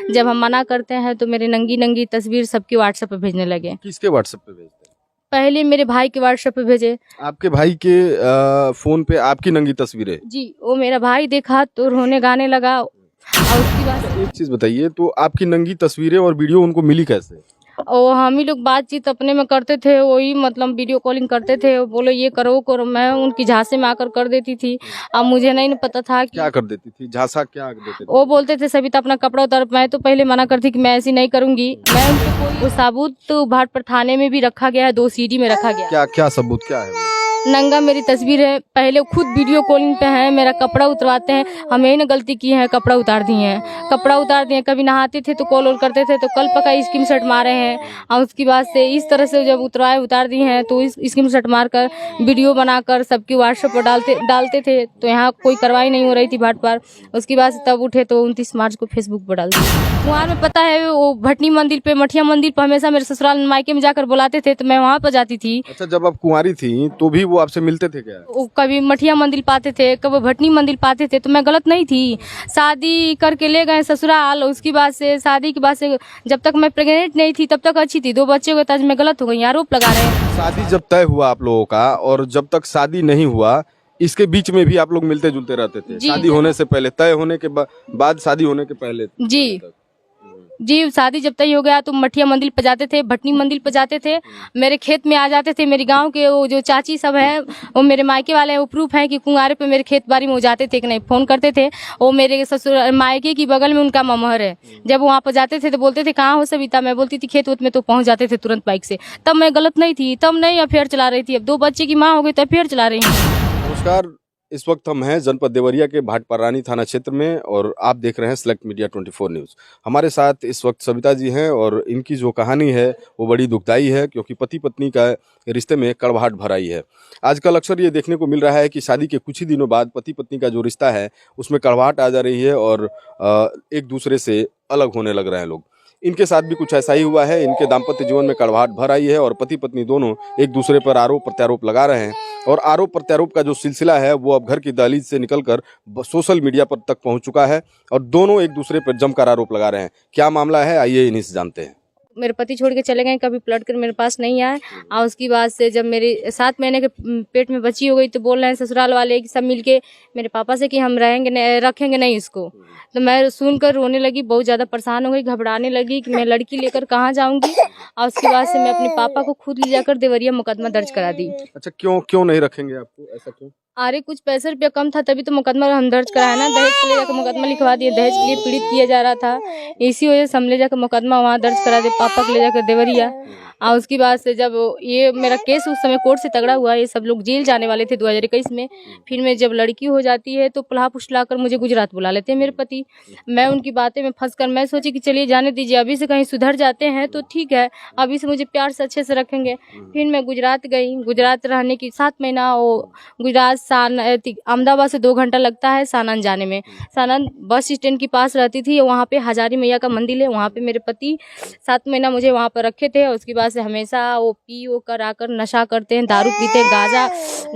जब हम मना करते हैं तो मेरे नंगी नंगी तस्वीर सबके व्हाट्सएप पे भेजने लगे। किसके व्हाट्सएप पे भेजते हैं? पहले मेरे भाई के व्हाट्सएप पे भेजे। आपके भाई के फोन पे आपकी नंगी तस्वीरें? जी, वो मेरा भाई देखा तो रोने गाने लगा और उसकी बात एक चीज बताइए, तो आपकी नंगी तस्वीरें और वीडियो उनको मिली कैसे? और हम ही लोग बातचीत अपने में करते थे, वही मतलब वीडियो कॉलिंग करते थे, वो बोलो ये करो वो करो, मैं उनकी झांसे में आकर कर देती थी। अब मुझे नहीं पता था कि क्या कर देती थी? झांसा क्या कर देते थे? वो बोलते थे सविता अपना कपड़ा उतार। मैं तो पहले मना करती कि मैं ऐसी नहीं करूंगी। मैं उनके कोई वो साबुत तो भाटपारा थाने में भी रखा गया है, 2 सीडी में रखा गया। क्या क्या सबूत क्या है वो? नंगा मेरी तस्वीर है, पहले खुद वीडियो कॉलिंग पे है, मेरा कपड़ा उतरवाते हैं। हम यही ना गलती की है, कपड़ा उतार दिए हैं, कपड़ा उतार दिए। कभी नहाते थे तो कॉल करते थे तो कल पका स्क्रीनशॉट मारे हैं। और उसके बाद से इस तरह से जब उतार दिए हैं तो इस स्क्रीनशॉट मारकर वीडियो बनाकर सबके व्हाट्सएप पर डालते थे। तो यहाँ कोई कार्रवाई नहीं हो रही थी भाटपार। उसके बाद से तब उठे तो 29 मार्च को फेसबुक पर डाल दिया। वहाँ में पता है वो भटनी मंदिर पे, मठिया मंदिर पे हमेशा मेरे ससुराल मायके में जाकर बुलाते थे तो मैं वहाँ पर जाती थी। अच्छा, जब आप कुंवारी थी तो भी वो आपसे मिलते थे क्या? वो कभी मठिया मंदिर पाते थे, कभी भटनी मंदिर पाते थे। तो मैं गलत नहीं थी। शादी करके ले गए ससुराल। उसकी बाद से शादी के बाद से जब तक मैं प्रेग्नेंट नहीं थी तब तक अच्छी थी। 2 बच्चे को ताज मैं गलत हो गई, आरोप लगा रहे हैं। शादी जब तय हुआ आप लोगों का और जब तक शादी नहीं हुआ, इसके बीच में भी आप लोग मिलते जुलते रहते थे? शादी होने से पहले, तय होने के बाद शादी होने के पहले? जी, शादी जब तय हो गया तो मठिया मंदिर पे जाते थे, भटनी मंदिर पे जाते थे, मेरे खेत में आ जाते थे। मेरे गांव के वो जो चाची सब हैं वो मेरे मायके वाले हैं, वो प्रूफ है कि कुंवारे पे मेरे खेत बाड़ी में वो जाते थे कि नहीं, फोन करते थे। वो मेरे ससुर मायके की बगल में उनका ममहर है। जब वहाँ पर जाते थे तो बोलते थे कहाँ हो सविता, मैं बोलती थी खेत उत में, तो पहुँच जाते थे तुरंत बाइक से। तब मैं गलत नहीं थी, तब नहीं अफेयर चला रही थी। अब 2 बच्चे की माँ हो गई तो अफेयर चला रही हूँ। नमस्कार, इस वक्त हम हैं जनपद देवरिया के भाटपारानी थाना क्षेत्र में और आप देख रहे हैं सेलेक्ट मीडिया 24 न्यूज़। हमारे साथ इस वक्त सविता जी हैं और इनकी जो कहानी है वो बड़ी दुखदाई है, क्योंकि पति पत्नी का रिश्ते में कड़वाहट भर आई है। आजकल अक्सर ये देखने को मिल रहा है कि शादी के कुछ ही दिनों बाद पति पत्नी का जो रिश्ता है उसमें कड़वाहट आ जा रही है और एक दूसरे से अलग होने लग रहे हैं लोग। इनके साथ भी कुछ ऐसा ही हुआ है। इनके दाम्पत्य जीवन में कड़वाहट भर आई है और पति पत्नी दोनों एक दूसरे पर आरोप प्रत्यारोप लगा रहे हैं और आरोप प्रत्यारोप का जो सिलसिला है वो अब घर की दहलीज से निकलकर सोशल मीडिया पर तक पहुंच चुका है और दोनों एक दूसरे पर जमकर आरोप लगा रहे हैं। क्या मामला है, आइए इन्हीं से जानते हैं। मेरे पति छोड़ के चले गए, कभी पलट कर मेरे पास नहीं आए। और उसकी बाद से जब मेरी 7 महीने के पेट में बच्ची हो गई तो बोल रहे हैं ससुराल वाले कि सब मिलके मेरे पापा से कि हम रखेंगे नहीं इसको। तो मैं सुनकर रोने लगी, बहुत ज़्यादा परेशान हो गई, घबराने लगी कि मैं लड़की लेकर कहाँ जाऊँगी। और उसके बाद से मैं अपने पापा को खुद ले जाकर देवरिया मुकदमा दर्ज करा दी। अच्छा, क्यों नहीं रखेंगे आपको, ऐसा क्यों? अरे कुछ पैसे रुपया कम था तभी तो मुकदमा हम दर्ज कराया ना। दहेज के ले जाकर मुकदमा लिखवा दिए, दहेज के लिए पीड़ित किया जा रहा था, इसी वजह से हम ले जाकर मुकदमा वहाँ दर्ज करा दिए, पापा को ले जाकर देवरिया। और उसके बाद से जब ये मेरा केस उस समय कोर्ट से तगड़ा हुआ, ये सब लोग जेल जाने वाले थे 2021 में। फिर मैं जब लड़की हो जाती है तो पुलाह पुछला कर मुझे गुजरात बुला लेते हैं मेरे पति। मैं उनकी बातें में फंस कर मैं सोची कि चलिए जाने दीजिए, अभी से कहीं सुधर जाते हैं तो ठीक है, अभी से मुझे प्यार से अच्छे से रखेंगे। फिर मैं गुजरात गई, गुजरात रहने की 7 महीना वो गुजरात अहमदाबाद से 2 घंटा लगता है सानन जाने में। सानन बस स्टैंड के पास रहती थी, वहाँ पे हजारी मैया का मंदिर है, वहाँ पे मेरे पति 7 महीना मुझे वहाँ पर रखे थे। उसके बाद से हमेशा वो पी वो कर आकर नशा करते हैं, दारू पीते हैं,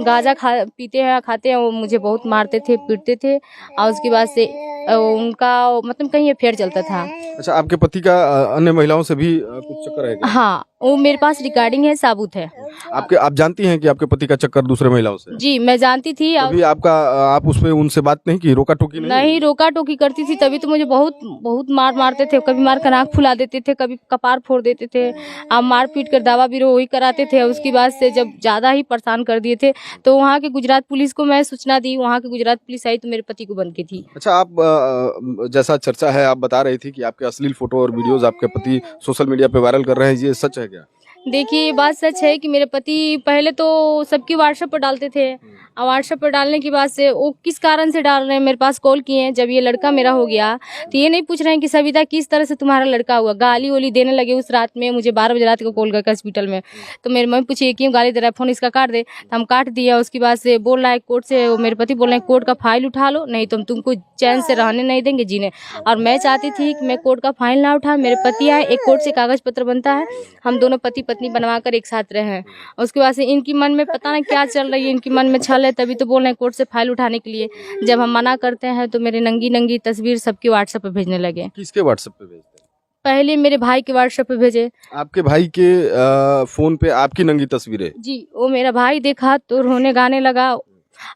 गाजा पीते हैं, खाते हैं। वो मुझे बहुत मारते थे, पीटते थे। और उसके बाद से उनका मतलब कहीं अफेयर चलता था। अच्छा, आपके पति का अन्य महिलाओं से भी कुछ चक्कर है क्या? हाँ, वो मेरे पास रिकॉर्डिंग है, साबुत है। आप जानती हैं कि आपके पति का चक्कर दूसरे महिलाओं से? जी, मैं जानती थी। अभी आप उस पे उनसे बात नहीं की, रोका टोकी नहीं रोका टोकी करती थी, तभी तो मुझे बहुत मारते थे। कभी मार कर आँख फुला देते थे, कभी कपार फोड़ देते थे, अब मार पीट कर दावा विरोही कराते थे। उसके बाद से जब ज़्यादा ही परेशान कर दिए थे तो वहाँ के गुजरात पुलिस को मैं सूचना दी, वहाँ की गुजरात पुलिस आई तो मेरे पति को बंद की थी। अच्छा, आप जैसा चर्चा है, आप बता रही थी कि आपके अश्लील फोटो और वीडियोस आपके पति सोशल मीडिया पे वायरल कर रहे हैं, ये सच है क्या? देखिए, ये बात सच है कि मेरे पति पहले तो सबकी व्हाट्सएप पर डालते थे, और व्हाट्सएप पर डालने के बाद से वो किस कारण से डाल रहे हैं, मेरे पास कॉल किए हैं। जब ये लड़का मेरा हो गया तो ये नहीं पूछ रहे हैं कि सविता किस तरह से तुम्हारा लड़का हुआ, गाली वाली देने लगे। उस रात में मुझे 12 बजे रात को कॉल करके हॉस्पिटल में, तो मेरी मम्मी पूछी क्यों गाली दे रहा है, फोन इसका काट दे। तो हम काट दिया। उसके बाद से बोल रहा है कोर्ट से, मेरे पति बोल रहे हैं कोर्ट का फाइल उठा लो, नहीं तो हम तुमको चैन से रहने नहीं देंगे, जीने। और मैं चाहती थी कि मैं कोर्ट का फाइल ना उठा, मेरे पति आए, एक कोर्ट से कागज पत्र बनता है, हम दोनों पति पत्नी बनवाकर एक साथ रहे हैं। उसके बाद से इनकी मन में पता नहीं क्या चल रही है, इनकी मन में छल है, तभी तो बोल रहे हैं कोर्ट से फाइल उठाने के लिए। जब हम मना करते हैं तो मेरे नंगी नंगी तस्वीर सबके व्हाट्सएप पे भेजने लगे। किसके व्हाट्सएप पे भेजते हैं? पहले मेरे भाई के व्हाट्सएप पे भेजे। आपके भाई के फोन पे आपकी नंगी तस्वीरें? जी, वो मेरा भाई देखा तो रोने गाने लगा,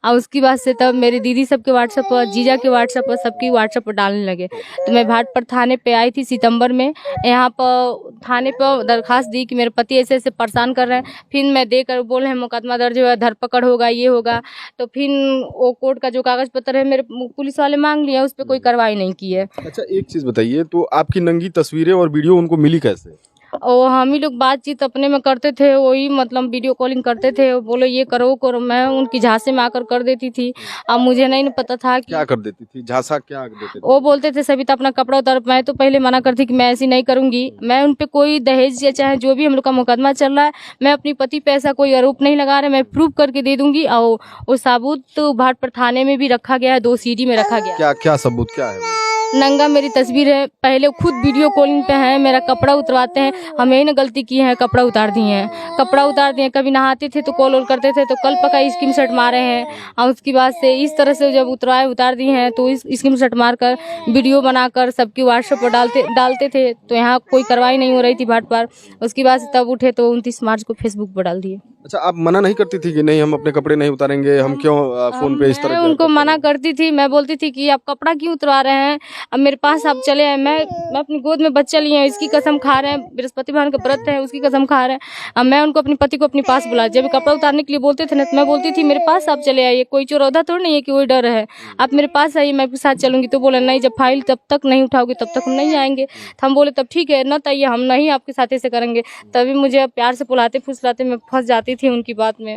और उसकी बाद से तब मेरी दीदी सबके व्हाट्सएप पर, जीजा के व्हाट्सएप पर, सबकी व्हाट्सएप पर डालने लगे। तो मैं भाट पर थाने पे आई थी सितंबर में, यहाँ पर थाने पर दरखास्त दी कि मेरे पति ऐसे ऐसे परेशान कर रहे हैं। फिर मैं देकर बोल रहे हैं मुकदमा दर्ज होगा, धरपकड़ होगा, ये होगा। तो फिर वो कोर्ट का जो कागज पत्र है मेरे पुलिस वाले मांग लिए, उस पर कोई कार्रवाई नहीं की है। अच्छा, एक चीज बताइए, तो आपकी नंगी तस्वीरें और वीडियो उनको मिली कैसे? और हम ही लोग बातचीत अपने में करते थे, वही मतलब वीडियो कॉलिंग करते थे, बोलो ये करो करो, मैं उनकी झांसे में आकर कर देती थी। अब मुझे नहीं पता था कि क्या कर देती थी, झांसा क्या कर देते थे? वो बोलते थे सविता अपना कपड़ा उतार। मैं तो पहले मना करती कि मैं ऐसी नहीं करूंगी, मैं उन पे कोई दहेज या चाहे जो भी हम लोग का मुकदमा चल रहा है, मैं अपनी पति पे ऐसा कोई आरोप नहीं लगा रहे, मैं प्रूव करके दे दूंगी। और वो साबुत तो भाट पर थाने में भी रखा गया है, 2 सीडी में रखा गया। क्या क्या सबूत क्या है वो? नंगा मेरी तस्वीर है, पहले खुद वीडियो कॉलिंग पे है, मेरा कपड़ा उतरवाते हैं। हम यही ना गलती की है, कपड़ा उतार दिए हैं, कपड़ा उतार दिए। कभी नहाते थे तो कॉल वॉल करते थे तो कल पका स्क्रीनशॉट मारे हैं। और उसके बाद से इस तरह से जब उतार दिए हैं तो इस स्क्रीनशॉट मारकर वीडियो बनाकर सबकी व्हाट्सएप पर डालते थे। तो यहाँ कोई कार्रवाई नहीं हो रही थी भाट पर। उसके बाद से तब उठे तो 29 मार्च को फेसबुक पर डाल दिए। अच्छा, आप मना नहीं करती थी कि नहीं हम अपने कपड़े नहीं उतारेंगे, हम क्यों फोन पे इस तरह मैं उनको मना करती थी, मैं बोलती थी कि आप कपड़ा क्यों उतरवा रहे हैं, अब मेरे पास आप चले आए। मैं अपनी गोद में बच्चा लिए हैं, इसकी कसम खा रहे हैं, बृहस्पति भगवान का व्रत है, उसकी कसम खा रहे हैं। अब मैं उनको अपने पति को अपने पास बुला, जब कपड़ा उतारने के लिए बोलते थे ना तो मैं बोलती थी मेरे पास आप चले आइए, कोई चौराहा थोड़ा नहीं है कि कोई डर है, आप मेरे पास आइए, मैं आपके साथ चलूंगी। तो बोले नहीं, जब फाइल तब तक नहीं उठाओगे तब तक हम नहीं आएंगे। तो हम बोले तब ठीक है न, तो हम नहीं आपके साथ ऐसे करेंगे। तभी मुझे प्यार से बुलाते फुसलाते मैं फंस जाती थी उनकी बात में।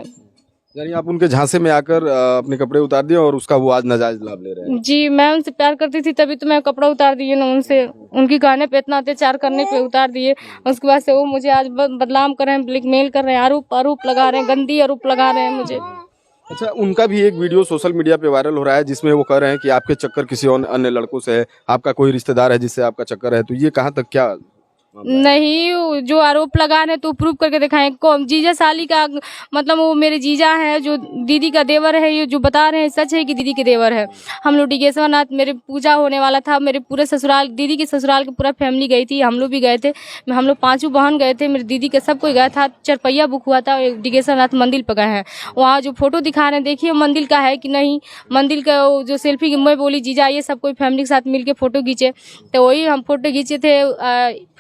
यानी आप उनके झांसे में आकर अपने कपड़े उतार दिए और उसका वो आज नाजायज लाभ ले रहे हैं? जी, मैं उनसे प्यार करती थी तभी तो मैं कपड़ा उतार दिए ना उनसे, उनकी गाने पे इतना अत्याचार करने पे उतार दिए। उसके बाद से वो मुझे आज बदनाम कर रहे हैं, ब्लैकमेल कर रहे हैं, आरोप लगा रहे हैं, गंदी आरोप लगा रहे हैं मुझे। अच्छा, उनका भी एक वीडियो सोशल मीडिया पे वायरल हो रहा है जिसमें वो कह रहे हैं कि आपके चक्कर किसी और अन्य लड़कों से है, आपका कोई रिश्तेदार है जिससे आपका चक्कर है, तो ये कहाँ तक क्या? नहीं, जो आरोप लगा रहे तो प्रूव करके दिखाएं। कौन जीजा साली का, मतलब वो मेरे जीजा है जो दीदी का देवर है, ये जो बता रहे हैं सच है कि दीदी के देवर है। हम लोग डिगेश्वरनाथ, मेरे पूजा होने वाला था, मेरे पूरे ससुराल, दीदी के ससुराल की पूरा फैमिली गई थी, हम लोग भी गए थे, हम लोग 5 बहन गए थे, मेरी दीदी के सब कोई गया था। 4 पहिया बुक हुआ था, डिगेश्वरनाथ मंदिर पर गए हैं। वहाँ जो फोटो दिखा रहे हैं देखिए मंदिर का है कि नहीं, मंदिर का जो सेल्फी, मैं बोली जीजा ये सब कोई फैमिली के साथ मिलके फोटो खींचे, तो वही हम फोटो खींचे थे।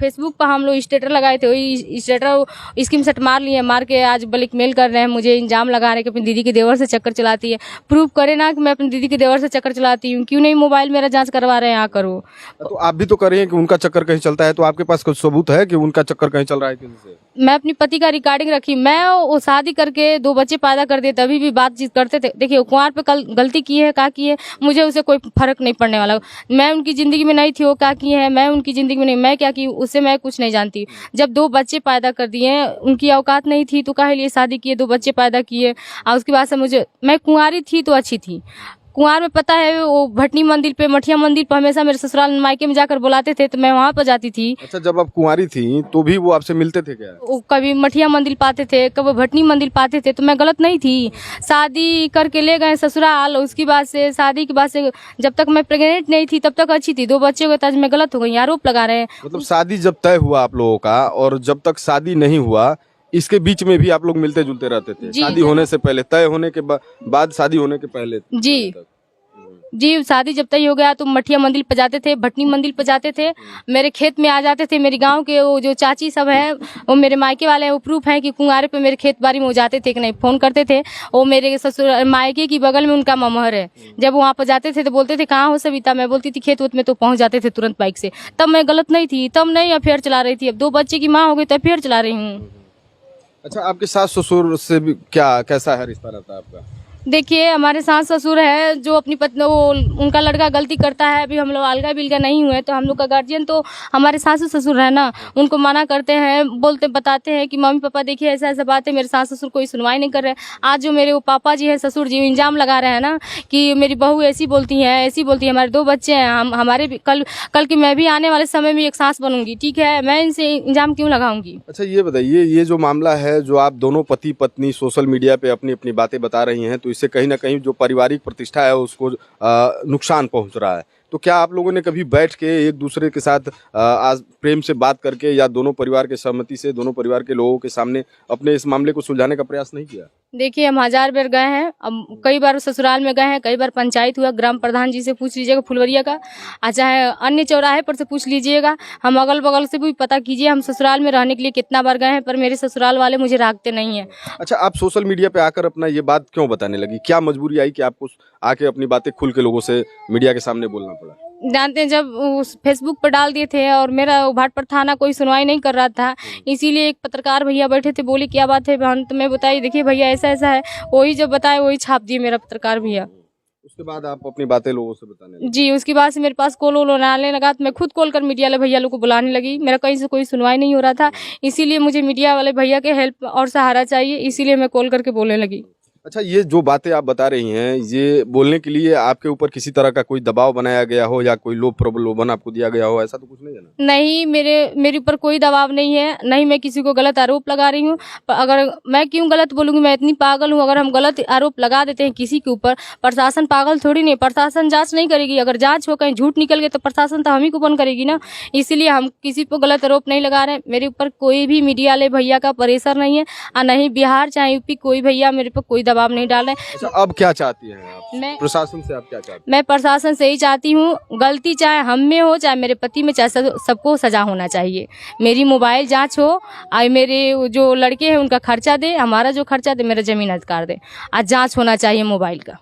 फेसबुक पर हम लोग स्टेटर लगाए थे, वही स्टेटर स्क्रीनशॉट मार लिए, मार के आज ब्लैकमेल कर रहे हैं मुझे, इल्जाम लगा रहे हैं कि अपनी दीदी के देवर से चक्कर चलाती है। प्रूव करे ना कि मैं अपनी दीदी के देवर से चक्कर चलाती हूँ, क्यों नहीं मोबाइल मेरा जांच करवा रहे हैं, यहाँ करो। तो आप भी तो कर रही हैं कि उनका चक्कर कहीं चलता है, तो आपके पास कुछ सबूत है कि उनका चक्कर कहीं चल रहा है किसी से? मैं अपनी पति का रिकॉर्डिंग रखी, मैं वो शादी करके 2 बच्चे पैदा कर दिए तभी भी बातचीत करते थे। देखिए कुंवार पे कल गलती की है, क्या की है, मुझे उसे कोई फर्क नहीं पड़ने वाला। मैं उनकी जिंदगी में नहीं थी, वो क्या की है, मैं उनकी जिंदगी में नहीं, मैं क्या की उससे मैं कुछ नहीं जानती। जब 2 बच्चे पैदा कर दिए, उनकी औकात नहीं थी तो काहे लिए शादी किए, 2 बच्चे पैदा किए। और उसके बाद से मैं कुंवारी थी तो अच्छी थी। कुंवार में पता है वो भटनी मंदिर पे, मठिया मंदिर पे हमेशा मेरे ससुराल मायके में जाकर बुलाते थे तो मैं वहाँ पर जाती थी। अच्छा, जब आप कुंवारी थी तो भी वो आपसे मिलते थे क्या? वो कभी मठिया मंदिर पाते थे, कभी भटनी मंदिर पाते थे, तो मैं गलत नहीं थी। शादी करके ले गए ससुराल, उसकी बाद से शादी के बाद से जब तक मैं प्रेग्नेंट नहीं थी तब तक अच्छी थी। 2 बच्चे हुए आज मैं गलत हो गई, आरोप लगा रहे हैं। मतलब शादी जब तय हुआ आप लोगों का और जब तक शादी नहीं हुआ, इसके बीच में भी आप लोग मिलते जुलते रहते थे? शादी होने से पहले, तय होने के बाद, शादी होने के पहले? जी, शादी जब तय हो गया तो मठिया मंदिर पे जाते थे, भटनी मंदिर पे जाते थे, मेरे खेत में आ जाते थे। मेरे गांव के वो जो चाची सब हैं, वो मेरे मायके वाले हैं, वो प्रूफ है कि कुंवारे पे मेरे खेत बाड़ी में वो जाते थे कि नहीं, फोन करते थे। वो मेरे ससुर मायके की बगल में उनका ममहर है। जब वहाँ पर जाते थे तो बोलते थे कहाँ हो सविता, मैं बोलती थी खेत उत में, तो पहुँच जाते थे तुरंत बाइक से। तब मैं गलत नहीं थी, तब नहीं अफेयर चला रही थी। अब 2 बच्चे की माँ हो गई तो अफेयर चला रही हूँ। अच्छा, आपके सास ससुर से भी कैसा है रिश्ता रहता है आपका? देखिए, हमारे सास ससुर है जो अपनी पत्नी, वो उनका लड़का गलती करता है, अभी हम लोग अलगा बिलगा नहीं हुए, तो हम लोग का गार्जियन तो हमारे सास ससुर है ना, उनको मना करते हैं, बोलते बताते हैं कि मम्मी पापा देखिए ऐसा ऐसा बात है। मेरे सास ससुर कोई सुनवाई नहीं कर रहे। आज जो मेरे वो पापा जी है, ससुर जी, इल्जाम लगा रहे हैं ना कि मेरी बहू ऐसी बोलती है, ऐसी बोलती है। हमारे 2 बच्चे हैं, हम हमारे भी कल की मैं भी आने वाले समय में एक सास बनूंगी, ठीक है, मैं इनसे इल्जाम क्यों लगाऊंगी। अच्छा ये बताइए, ये जो मामला है, जो आप दोनों पति पत्नी सोशल मीडिया पे अपनी अपनी बातें बता रही हैं, तो इससे कहीं ना कहीं जो पारिवारिक प्रतिष्ठा है उसको नुकसान पहुंच रहा है। तो क्या आप लोगों ने कभी बैठ के एक दूसरे के साथ आज प्रेम से बात करके या दोनों परिवार के सहमति से दोनों परिवार के लोगों के सामने अपने इस मामले को सुलझाने का प्रयास नहीं किया? देखिए, हम 1000 बार गए हैं, अब कई बार ससुराल में गए हैं, कई बार पंचायत हुआ, ग्राम प्रधान जी से पूछ लीजिएगा फुलवरिया का, चाहे अन्य चौराहे पर से पूछ लीजिएगा, हम अगल बगल से भी पता कीजिए। हम ससुराल में रहने के लिए कितना बार गए हैं, पर मेरे ससुराल वाले मुझे राखते नहीं हैं। अच्छा, आप सोशल मीडिया पे आकर अपना ये बात क्यों बताने लगी? क्या मजबूरी आई कि आपको आके अपनी बातें खुल के लोगों से मीडिया के सामने बोलना पड़ा? जानते हैं, जब उस फेसबुक पर डाल दिए थे और मेरा भाट पर थाना कोई सुनवाई नहीं कर रहा था, इसीलिए एक पत्रकार भैया बैठे थे, बोले क्या बात है बहन, तो मैं बताई देखिए भैया ऐसा ऐसा है, वही जब बताए वही छाप दिए मेरा पत्रकार भैया। उसके बाद आप अपनी बातें लोगों से बताने लगे? जी, उसके बाद से मेरे पास कॉल वोल आने लगा, तो मैं खुद कॉल कर मीडिया वाले भैया लोग को बुलाने लगी। मेरा कहीं से कोई सुनवाई नहीं हो रहा था, इसीलिए मुझे मीडिया वाले भैया के हेल्प और सहारा चाहिए, इसीलिए मैं कॉल करके बोलने लगी। अच्छा, ये जो बातें आप बता रही हैं, ये बोलने के लिए आपके ऊपर किसी तरह का कोई दबाव बनाया गया हो या कोई लोभ प्रलोभन आपको दिया गया हो, ऐसा तो कुछ नहीं है ना? नहीं, मेरे ऊपर कोई दबाव नहीं है, नहीं मैं किसी को गलत आरोप लगा रही हूँ। अगर मैं क्यों गलत बोलूँगी, मैं इतनी पागल हूँ? अगर हम गलत आरोप लगा देते हैं किसी के ऊपर, प्रशासन पागल थोड़ी नहीं, प्रशासन जांच नहीं करेगी। अगर जांच हो कहीं झूठ निकल गया तो प्रशासन तो हम ही को बंद करेगी ना। इसीलिए हम किसी को गलत आरोप नहीं लगा रहे हैं। मेरे ऊपर कोई भी मीडिया वाले भैया का प्रेशर नहीं है, और नहीं बिहार चाहे यूपी कोई भैया मेरे पर कोई दबाव नहीं डाल रहे। अच्छा, अब क्या चाहती हैं आप? मैं प्रशासन से आप क्या चाहती हैं? मैं प्रशासन से ही चाहती हूँ, गलती चाहे हम में हो चाहे मेरे पति में, चाहे सबको सजा होना चाहिए। मेरी मोबाइल जांच हो, और मेरे जो लड़के हैं उनका खर्चा दे, हमारा जो खर्चा दे, मेरा जमीन अधिकार दे, आज जांच होना चाहिए मोबाइल का।